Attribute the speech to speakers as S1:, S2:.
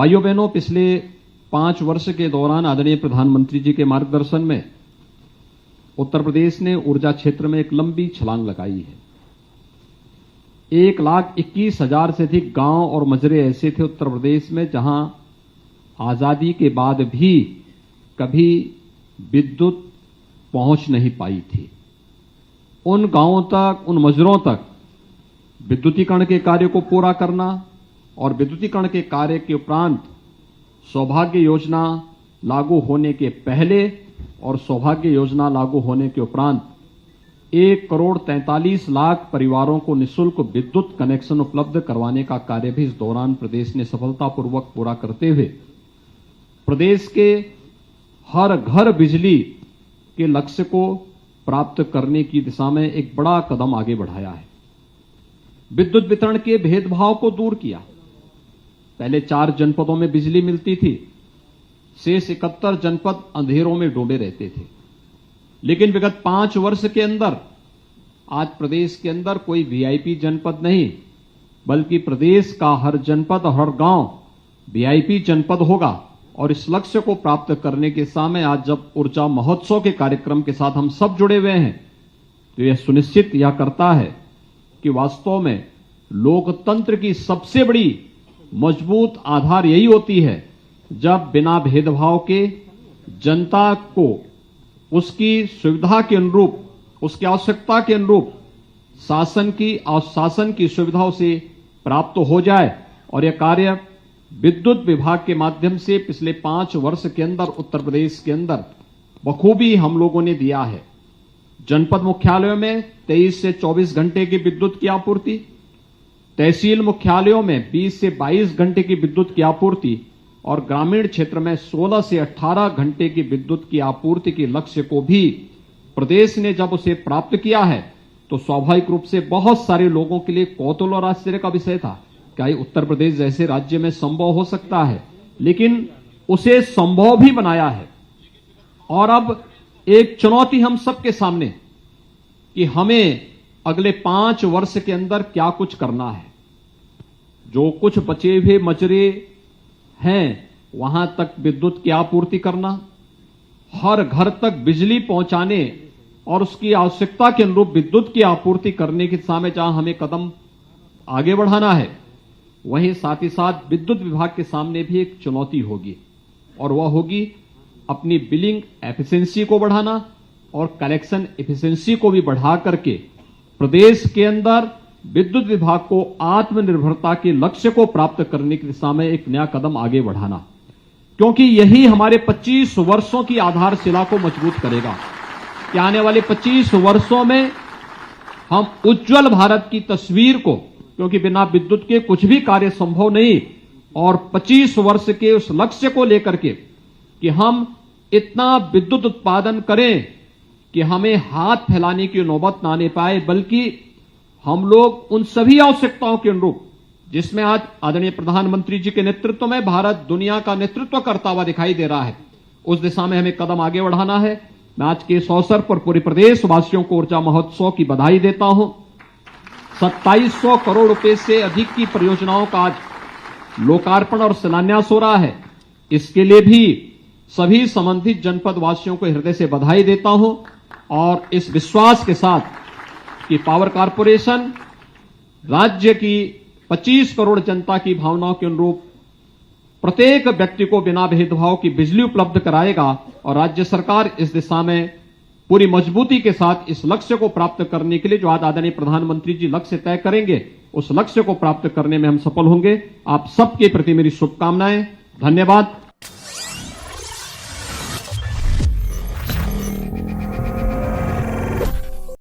S1: भाइयों बहनों, पिछले 5 वर्ष के दौरान आदरणीय प्रधानमंत्री जी के मार्गदर्शन में उत्तर प्रदेश ने ऊर्जा क्षेत्र में एक लंबी छलांग लगाई है। 1,21,000 से अधिक गांव और मजरे ऐसे थे उत्तर प्रदेश में जहां आजादी के बाद भी कभी विद्युत पहुंच नहीं पाई थी। उन गांवों तक, उन मजरों तक विद्युतीकरण के कार्य को पूरा करना और विद्युतीकरण के कार्य के उपरांत सौभाग्य योजना लागू होने के पहले और सौभाग्य योजना लागू होने के उपरांत 1,43,00,000 परिवारों को निःशुल्क विद्युत कनेक्शन उपलब्ध करवाने का कार्य भी इस दौरान प्रदेश ने सफलतापूर्वक पूरा करते हुए प्रदेश के हर घर बिजली के लक्ष्य को प्राप्त करने की दिशा में एक बड़ा कदम आगे बढ़ाया है। विद्युत वितरण के भेदभाव को दूर किया। पहले 4 जनपदों में बिजली मिलती थी, शेष 71 जनपद अंधेरों में डूबे रहते थे। लेकिन विगत 5 वर्ष के अंदर आज प्रदेश के अंदर कोई वीआईपी जनपद नहीं, बल्कि प्रदेश का हर जनपद और हर गांव वीआईपी जनपद होगा। और इस लक्ष्य को प्राप्त करने के समय आज जब ऊर्जा महोत्सव के कार्यक्रम के साथ हम सब जुड़े हुए हैं, तो यह सुनिश्चित यह करता है कि वास्तव में लोकतंत्र की सबसे बड़ी मजबूत आधार यही होती है जब बिना भेदभाव के जनता को उसकी सुविधा के अनुरूप, उसकी आवश्यकता के अनुरूप शासन की सुविधाओं से प्राप्त हो जाए। और यह कार्य विद्युत विभाग के माध्यम से पिछले 5 वर्ष के अंदर उत्तर प्रदेश के अंदर बखूबी हम लोगों ने दिया है। जनपद मुख्यालयों में 23 से 24 घंटे की विद्युत की आपूर्ति, तहसील मुख्यालयों में 20 से 22 घंटे की विद्युत की आपूर्ति और ग्रामीण क्षेत्र में 16 से 18 घंटे की विद्युत की आपूर्ति के लक्ष्य को भी प्रदेश ने जब उसे प्राप्त किया है तो स्वाभाविक रूप से बहुत सारे लोगों के लिए कौतूहल और आश्चर्य का विषय था। क्या ये उत्तर प्रदेश जैसे राज्य में संभव हो सकता है? लेकिन उसे संभव भी बनाया है। और अब एक चुनौती हम सबके सामने कि हमें अगले 5 वर्ष के अंदर क्या कुछ करना है। जो कुछ बचे हुए मजरे हैं वहां तक विद्युत की आपूर्ति करना, हर घर तक बिजली पहुंचाने और उसकी आवश्यकता के अनुरूप विद्युत की आपूर्ति करने की दिशा में जहां हमें कदम आगे बढ़ाना है, वहीं साथ ही साथ विद्युत विभाग के सामने भी एक चुनौती होगी और वह होगी अपनी बिलिंग एफिशिएंसी को बढ़ाना और कलेक्शन एफिशिएंसी को भी बढ़ा करके प्रदेश के अंदर विद्युत विभाग को आत्मनिर्भरता के लक्ष्य को प्राप्त करने की दिशा में एक नया कदम आगे बढ़ाना, क्योंकि यही हमारे 25 वर्षों की आधारशिला को मजबूत करेगा कि आने वाले 25 वर्षों में हम उज्जवल भारत की तस्वीर को, क्योंकि बिना विद्युत के कुछ भी कार्य संभव नहीं, और 25 वर्ष के उस लक्ष्य को लेकर के कि हम इतना विद्युत उत्पादन करें कि हमें हाथ फैलाने की नौबत ना आने पाए, बल्कि हम लोग उन सभी आवश्यकताओं के अनुरूप जिसमें आज आदरणीय प्रधानमंत्री जी के नेतृत्व में भारत दुनिया का नेतृत्व करता हुआ दिखाई दे रहा है, उस दिशा में हमें कदम आगे बढ़ाना है। मैं आज के इस अवसर पर पूरे प्रदेश वासियों को ऊर्जा महोत्सव की बधाई देता हूं। 2700 करोड़ रुपए से अधिक की परियोजनाओं का आज लोकार्पण और शिलान्यास हो रहा है। इसके लिए भी सभी संबंधित जनपद वासियों को हृदय से बधाई देता हूं और इस विश्वास के साथ कि पावर कॉर्पोरेशन राज्य की 25 करोड़ जनता की भावनाओं के अनुरूप प्रत्येक व्यक्ति को बिना भेदभाव की बिजली उपलब्ध कराएगा और राज्य सरकार इस दिशा में पूरी मजबूती के साथ इस लक्ष्य को प्राप्त करने के लिए जो आज आदरणीय प्रधानमंत्री जी लक्ष्य तय करेंगे, उस लक्ष्य को प्राप्त करने में हम सफल होंगे। आप सबके प्रति मेरी शुभकामनाएं। धन्यवाद।